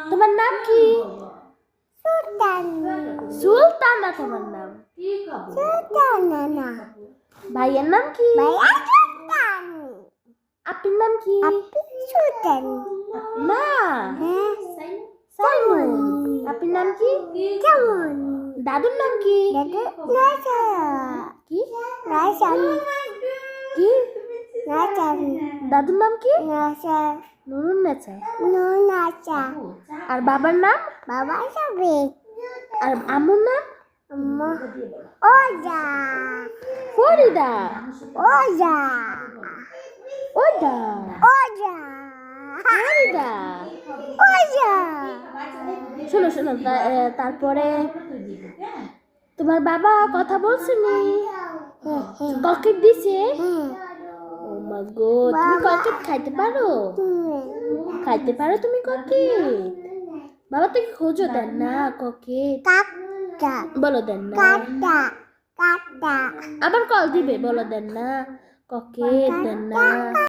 তোমার নাম কি? সুলতান। সুলতানা তোমার নাম? সুলতানা। ভাইয়ের নাম কি? ভাইয়া সুলতান। আপনার নাম কি? আপনি সুলতান। না, হ্যাঁ। সাইমন। আপনার নাম কি? কেমন? দাদুর নাম কি? দাদু নাচা। কি নাচান। কি? নাচান। দাদুর নাম কি? নাচা। নুরুন নেচা। নাচা। আর বাবার নাম? বাবা যাবে। আর আম্মুর নাম? আম্মা ওজা। ফরিদা। ওজা। ওইটা ওজা। ফরিদা। ওজা। শোনো শোনো, তারপরে তোমার বাবা কথা বলছেনি? ককেট দিছে? ও মা গো, তুমি ককেট খাইতে পারো? খাইতে পারো তুমি ককেট? বাবা থেকে খোঁজো, দেন না ককেট। কাটা। বলো দেন না। কাটা। কাটা। আবার কল দিবে, বলো দেন না ককেট, দেন না।